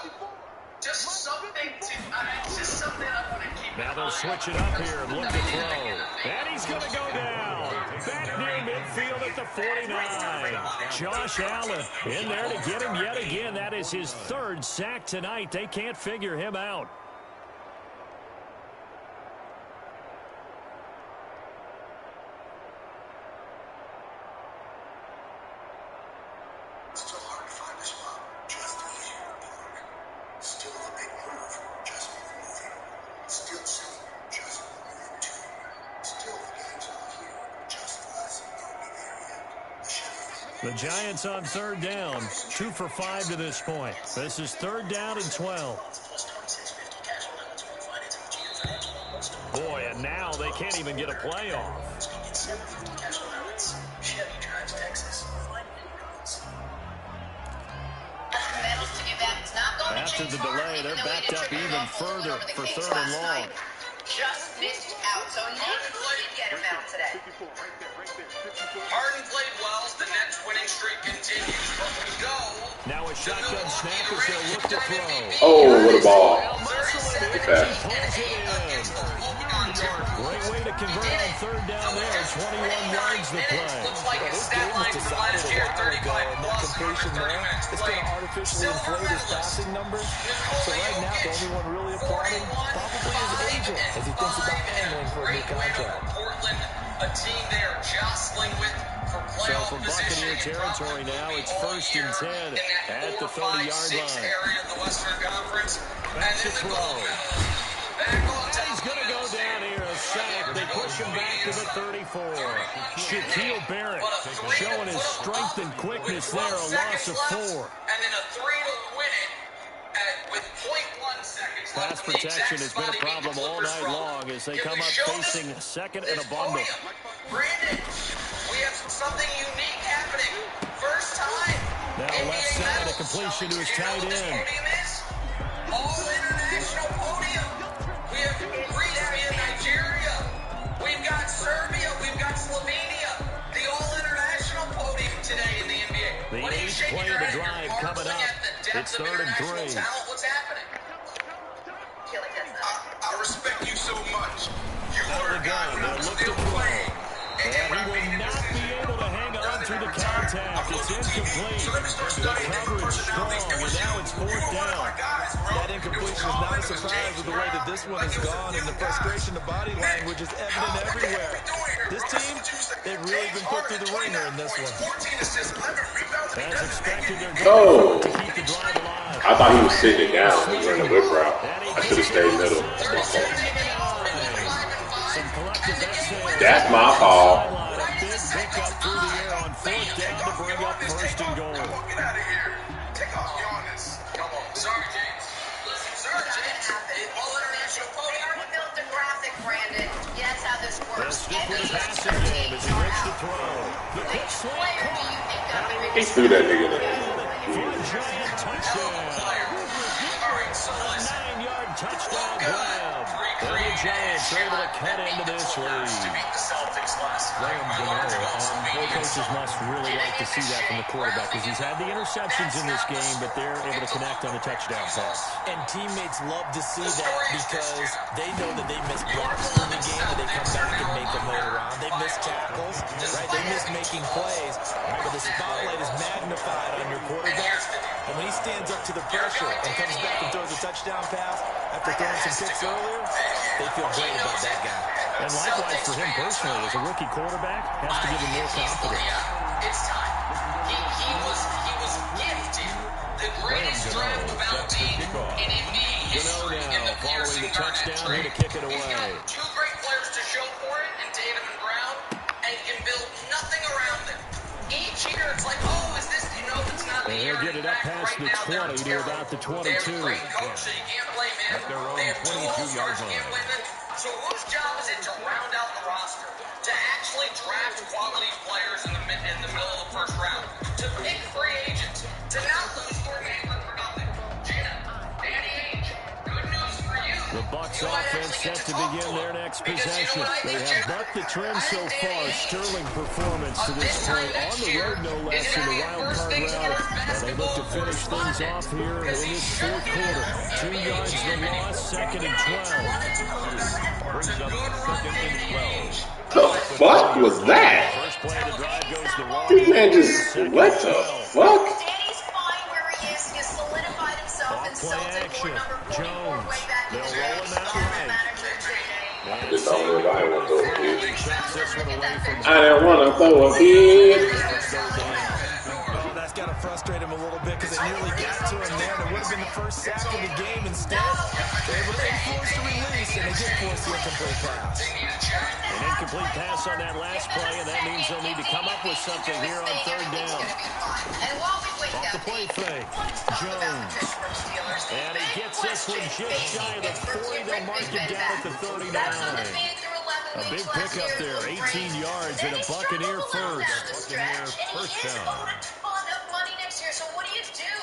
just something I want to keep an eye on. Now they'll switch it up here and look to throw. And he's going to go down. Back near midfield at the 49. Josh Allen in there to get him yet again. That is his 3rd sack tonight. They can't figure him out. Still hard to find a spot, just easier to park. Still the big move, just moving. Still saying, just moving to. Still the game's all here, just us, don't be there yet. The Giants on 3rd down, 2 for 5 to this point. This is 3rd down and 12. Boy, and now they can't even get a play off. After the delay, they're backed up even further for 3rd and long. Just missed out, so Nets did get him out today. Harden played well as the Nets winning streak continues, but we go. Now a shotgun snap as they'll look to throw. Oh, what a ball. Good pass. Great way to convert on 3rd down there. 21 yards to play. Looks like his stat line from last year, 35 plus. Completion there. It's going to artificially inflate his passing numbers. So right now, the only one really applauding probably his agent as he thinks about angling for a new contract. Portland, a team they are jostling with for playoff So from Buccaneer territory now, it's 1st and 10 at the 30-yard line. Area of the Western Conference. Back to throw. He's going to go down here, a sack. They push him back to the 34. Shaquille Barrett showing his strength and quickness there, a loss of 4. And then a 3 to win it with 0.1 seconds left. Pass protection has been a problem all night long as they come up facing 2nd and a bundle. Brandon, we have something unique happening. First time. Now left side, a completion to his tight end. All international podium. We have Greece via Nigeria. We've got Serbia. We've got Slovenia. The all-international podium today in the NBA. The 8th play of the drive coming up. It's 3rd and 3. What's happening? I respect you so much. You are a guy who's still playing. And he will not be able to hang on through the contact. It's incomplete. The coverage strong, and now it's 4th down. That incompletion is not a surprise with the way that this one has gone, and the frustration, the body language is evident everywhere. This team, they've really been put through the ringer in this one. As expected, they're going to keep the drive alive. I thought he was sitting down when he ran the whip route. I should have stayed middle. That's my fault. That's my fault. A big pickup through the air on 4th down to bring up 1st and goal. Get out of here. Take off Giannis. Come on. Sorry, James. Listen, sorry, James. All international They podium. already built the graphic, Brandon. Yeah, that's how this They'll works. stick with the passing game as he looks to throw. The quick Which slant player do you think got the He biggest threw that nigga for there. a giant touchdown. All right, so A listen. 9-yard touchdown grab. And the Giants are able to cut into this lead. Boy, coaches must really like to see that from the quarterback because he's had the interceptions in this game, but they're able to connect on the touchdown pass. And teammates love to see that because they know that they miss blocks in the game, but they come back and make them later on. They miss tackles, right? They miss making plays, but the spotlight is magnified on your quarterback. And when he stands up to the pressure and comes back and throws a touchdown pass after throwing some picks earlier, they feel great about that guy. And likewise for him personally, as a rookie quarterback, has to give him more confidence. It's time. He was gifted the greatest draft about being an NBA history in the following the touchdown here to kick it away. He's got two great players to show for it in Tatum and Brown, and can build nothing around them. Each year it's like, oh, is this, it's not the year. He'll get it up past the 20 to about the 22. They have a great coach, so you can't blame him. At their own They have 22-yard line. you can't blame them. So whose job is it to round out the roster, to actually draft quality players in the middle of the first round, to pick free agents, to not lose Gordon Hayward for nothing? Gina, Danny Ainge, good news for you. The Bucks offense set to begin their next possession. They have bucked the trend so far. Sterling performance to this point on the road, no less, in the wild card round. And they look to finish things off here in this fourth quarter. 2 yards the loss, second and 12. Brings up second and 12. The fuck was that? First play of the drive goes the wrong This way. man just, what the fuck? Danny's fine where he is. He has solidified himself in Celtic board number 44 way back in the day. General manager today. Just don't know if I didn't want to throw a kid. I didn't want to throw a kid. Oh, that's got to frustrate him a little bit because they nearly got to him there. It would have been the first sack of the game. Instead, they were forced to release, and they did force the incomplete pass. An incomplete pass on that last play, and that means they'll need to come up with something here on third down. Off the play fake, Jones. And he gets this one just shy of the 40. They'll mark him down at the 39. A big pickup there, 18 yards and a Buccaneer first. Buccaneer first down. So what do you do?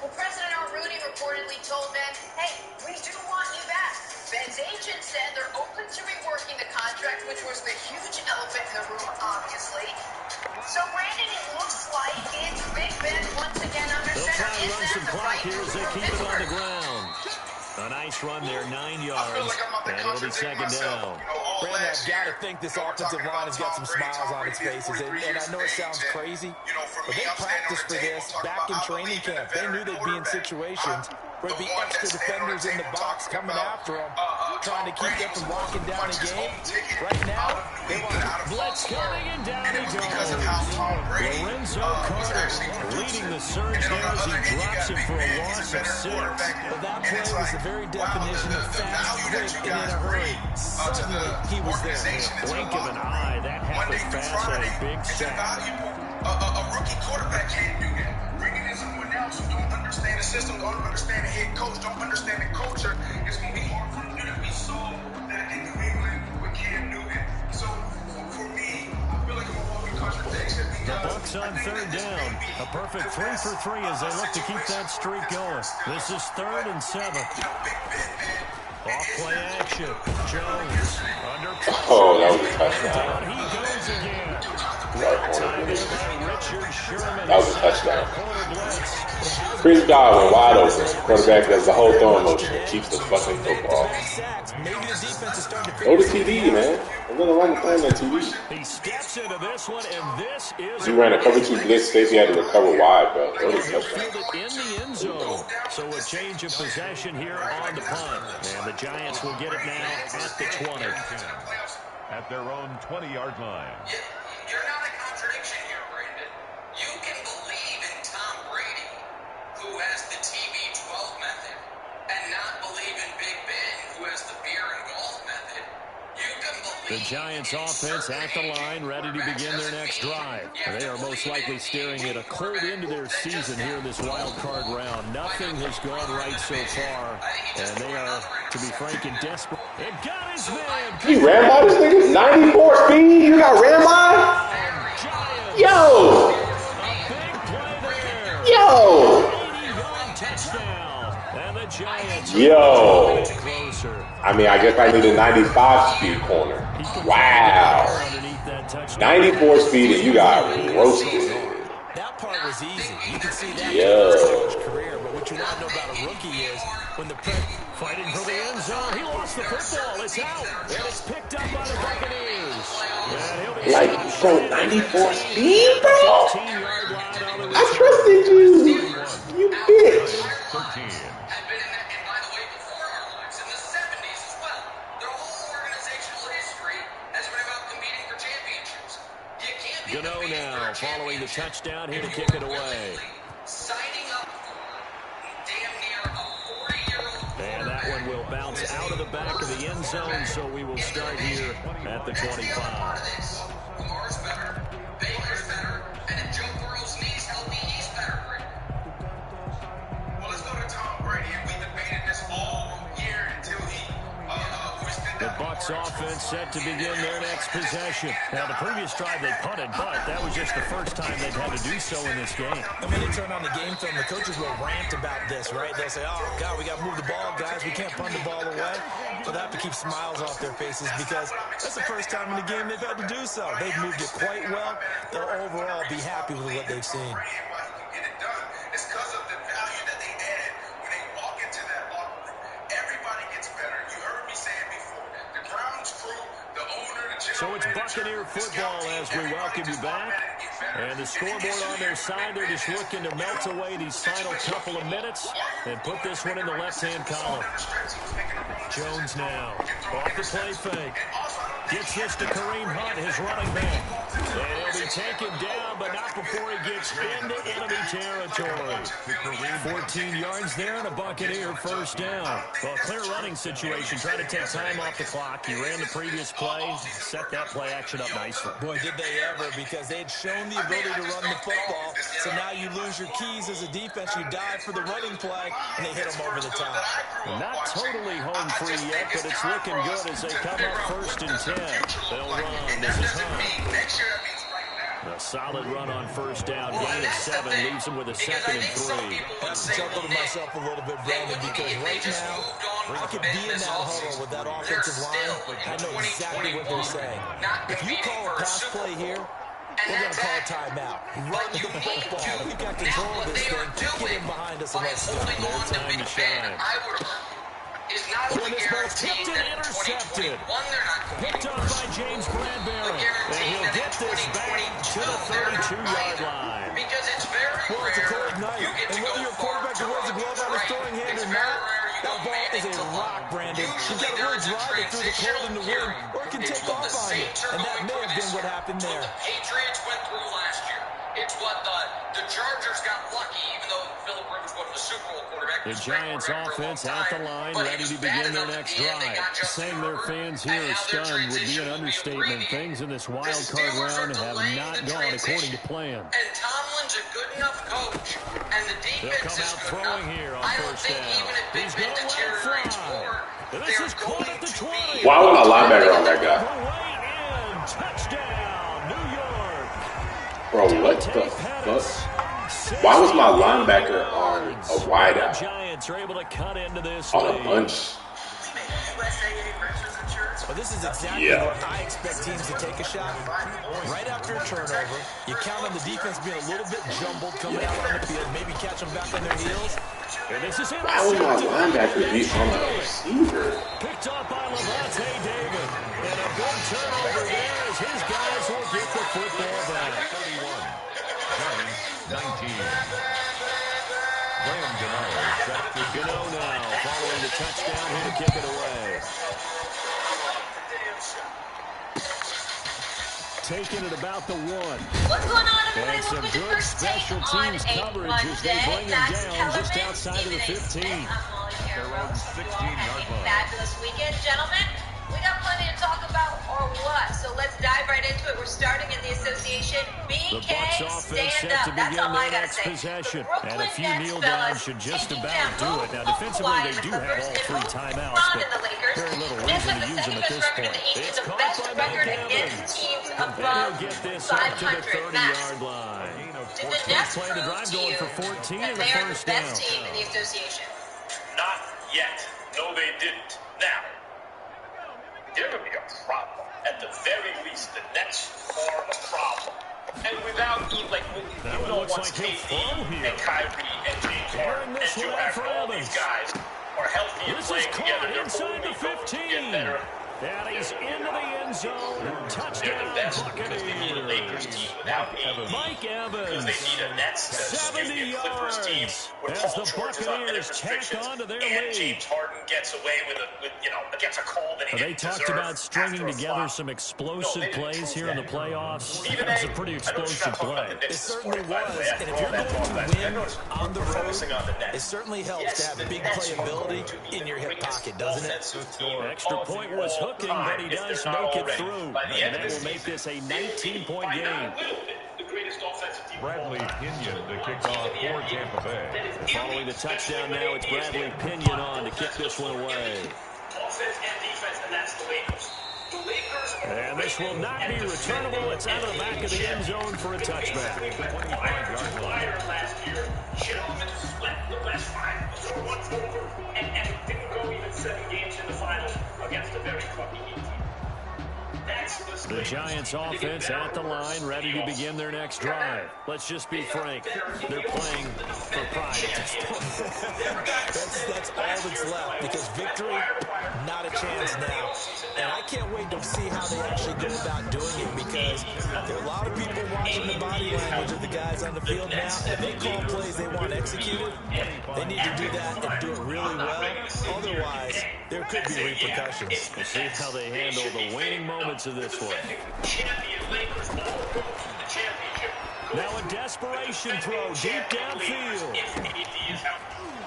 Well, President Arruti reportedly told Ben, hey, we do want you back. Ben's agent said they're open to reworking the contract, which was the huge elephant in the room, obviously. So, Brandon, it looks like it's Big Ben once again under They'll center. try to run some clock here as they keep it on the ground. A nice run there, 9 yards, and it'll be second down. Brandon, I've got to think this offensive line has got some smiles on its faces. And I know it sounds crazy, but they practiced for this back in training camp. They knew they'd be in situations where there'd be extra defenders in the box coming after them, trying to keep them from locking down a game. Right now, they want Blitz coming, and down he goes. Lorenzo Carter leading the surge there as he drops him for a loss of 6. Well, that play was the very definition of fast, quick, and in a hurry. Suddenly, he was there. Blink of an eye, that happened fast and a big sack. A rookie quarterback can't do that. Bringing in someone else who don't understand the system, don't understand the head coach, don't understand the culture, it's going to be hard for them to do that. We saw that in New England with Cam Newton. So, for me, I feel like I'm a walking contradiction. The Bucks on third down. A perfect 3 for 3 as they look to keep that streak going. This is 3rd and 7. Off play action. Jones under pressure. Oh, that was a touchdown. Down he goes again. Time there by Richard Sherman. That was a touchdown. Chris Godwin wide open. Quarterback does the whole throwing motion and keeps the fucking football. Go to TD, man. I'm gonna run the play on that TD. He steps into this one, and this is. He ran a cover 2 blitz. Stacey had to recover wide, bro. Go to He'll touchdown. field it in the end zone. So a change of possession here on the punt. And the Giants will get it now at the 20. At their own 20-yard line. You're not a contradiction here, Brandon. You can believe in Tom Brady, who has the TB12 method, and not believe in Big Ben, who has the beer and golf method. You can believe The Giants offense at the line, ready to begin their next drive. They are most likely staring at a cold end to their season here in this wild card round. Nothing has gone right so far, and they are, to be frank, in desperate. It got his man. You ran by this nigga? 94 speed? You got ran by? Giants. Yo! A big play there. Yo! 80-yard touchdown. And the Giants are Yo! a bit closer. I mean, I guess I need a 95 speed corner. Wow. Underneath that touchdown. 94 speed and you got roasted. That part was easy. You can see that Yo. in his college career. But what you want to know about a rookie is when the Fighting for the end zone. He lost the football. It's out. And it's picked up by the Buccaneers. And he'll be Like, bro, 94 speed, bro? 15-yard line on the I trusted you. You bitch. 13. had been in that, and by the way, before our lives, in the 70s as well. Their whole organizational history has been about competing for championships. You can't be Gano competing now for a following the championship touchdown here to if kick you're it away. willingly signing up for back of the end zone, so we will start here at the 25. Lamar's better, Baker's better, and if Joe Burrow's knee's healthy, he's better. Well, let's go to Tom Brady, and we debated this all year until he the Bucs offense set to begin their next possession. Now, the previous drive they punted, but that was just the first time they've had to do so in this game. And when they turn on the game film, the coaches will rant about this, right? They'll say, oh, God, we got to move the ball, guys. We can't punt the ball away. So they have to keep smiles off their faces because that's the first time in the game they've had to do so. They've moved it quite well. They'll overall be happy with what they've seen. It's because of the value that they added when they walk into that locker room. Everybody gets better. You heard me say it before. The grounds crew, the owner, the general So it's Buccaneer football as we welcome you back. And the scoreboard on their side, they're just looking to melt away these final couple of minutes and put this one in the left-hand column. Jones now, off the play fake. Gets this to Kareem Hunt, his running back. And he'll be taken down, but not before he gets into enemy territory. 14 yards there and a Buccaneer first down. Well, clear running situation, trying to take time off the clock. He ran the previous play, set that play action up nicely. Boy, did they ever, because they had shown the ability to run the football. So now you lose your keys as a defense. You dive for the running play, and they hit them over the top. Not totally home free yet, but it's looking good as they come up first and 10. They'll run. This is Hunt. A solid run on first down. Gain of 7 leaves him with a second and 3. I chuckled to myself a little bit, Brandon, because right now I could be in that huddle with that offensive line. I know exactly what they're saying. If you call a pass play here, we're going to call a timeout. Run the football. We've got control of this thing. Get in behind us and let's go. No time to shine. When this ball's tipped and intercepted. Picked up by James Bradbury. And he'll get this back to the 32-yard line. Well, it's a cold night. And whether you're a quarterback who wears a glove on his throwing hand or not, that ball is a rock, Brandon. You've got to really drive it through the cold and the wind, or it can take off on you. And that may have been what happened there. The Patriots went through last year. It's what the Chargers got lucky, even though Philip Rivers wasn't a Super Bowl quarterback. The Giants offense at the line, ready to begin their next drive. Saying their fans here are stunned would be an understatement. Things in this wild card round have not gone according to plan. And Tomlin's a good enough coach, and the defense is good enough. Here on first down. He's going to fly. This is caught at the 20. Why was my linebacker on that guy? Touchdown, New York. Bro, what the fuck? Why was my linebacker on a wideout? Giants are able to cut into this on a bunch? Well, this is exactly where I expect teams to take a shot. Right after a turnover, you count on the defense being a little bit jumbled coming out on the field, maybe catch them back on their heels. And this is why would my linebacker be on a receiver? Picked up by Levante David. And a big turnover there as his guys will get the football back. 31, 19. Graham Gano now following the touchdown here to kick it away. Taking it about the 1. What's going on, everybody? And some Welcome to good First Take special on teams a coverage Monday. as they bring him That's down just Kellerman, outside of the Stephen 15. I'm Molly Their own Carroll. 16-yard line. Fabulous weekend, gentlemen. We got plenty to talk about, or what? So let's dive right into it. We're starting in the association. The BK, Bucs offense stand set up. to That's begin all their I gotta next say. possession. Brooklyn And a few Nets, kneel fellas, downs should just taking about down do it. Now, defensively, they do have all 3 timeouts, but very little reason to use them at this point. It's caught by Mike Evans. And he'll get this up to the 30-yard line. Let's play the drive going for 14 and a first down. Best team in the association. Not yet. No, they didn't. Now, there would be a problem. At the very least, the Nets are a problem. And without, like, you know, once KD and Kyrie and James Harden and Joe Harden, all these guys are healthy and playing together, they're inside the 15. better. And he's into the end zone. Touchdown, They're the best because they need a Lakers Buccaneers. team without Mike Evans. Because they need a Nets to 70 Clippers team yards. where As Paul the George is on minute Buccaneers tack restrictions on to their and lead. James Harden gets away with gets a call that he They didn't talked deserve about stringing after a together flop. some explosive plays here in the playoffs. Even That was a pretty explosive play. It certainly was, and if you're going to win on the road, it certainly helps to have big playability in your hip pocket, doesn't it? Extra point was hooking, but he does make it through. And that will make this a 19-point game. Bradley Pinion to kick off for Tampa Bay. Following the touchdown now, it's Bradley Pinion on to kick this one away. Offense and defense, and that's the Lakers. The Lakers And this will not be returnable. It's out of the back of the end zone for a touchback. Last year, gentlemen swept the West 5 before one's over, and didn't go even 7 games in the finals against a very fucking Heat team. The Giants offense at the line, ready to begin their next drive. Let's just be frank. They're playing for pride at this point. That's all that's left, because victory, not a chance now. And I can't wait to see how they actually go about doing it, because there are a lot of people watching the body language of the guys on the field now. And if they call plays they want executed, they need to do that and do it really well. Otherwise, there could be repercussions. We'll see how they handle the waning moments of this one. Now a desperation throw deep downfield.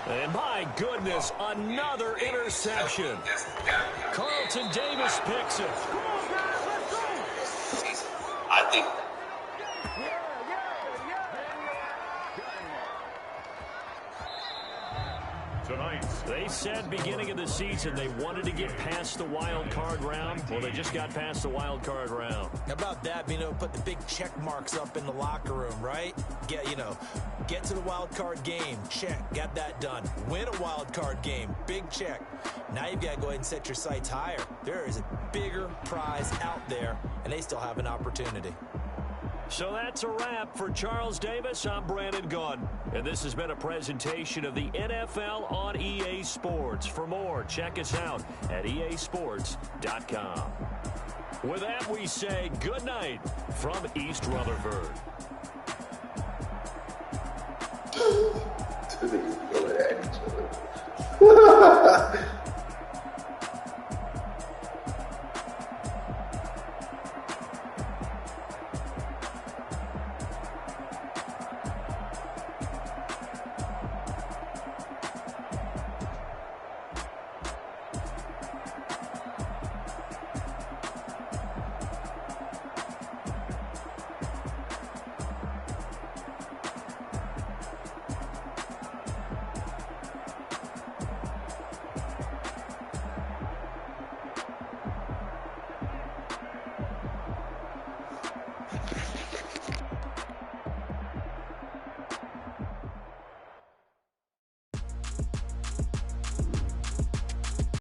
And my goodness, another interception. Carlton Davis picks it. I think Tonight, They said beginning of the season they wanted to get past the wild card round. Well, they just got past the wild card round. How about that, being able to put the big check marks up in the locker room, right? Get to the wild card game. Check. Got that done. Win a wild card game. Big check. Now you've got to go ahead and set your sights higher. There is a bigger prize out there, and they still have an opportunity. So that's a wrap for Charles Davis. I'm Brandon Gunn. And this has been a presentation of the NFL on EA Sports. For more, check us out at easports.com. With that, we say good night from East Rutherford.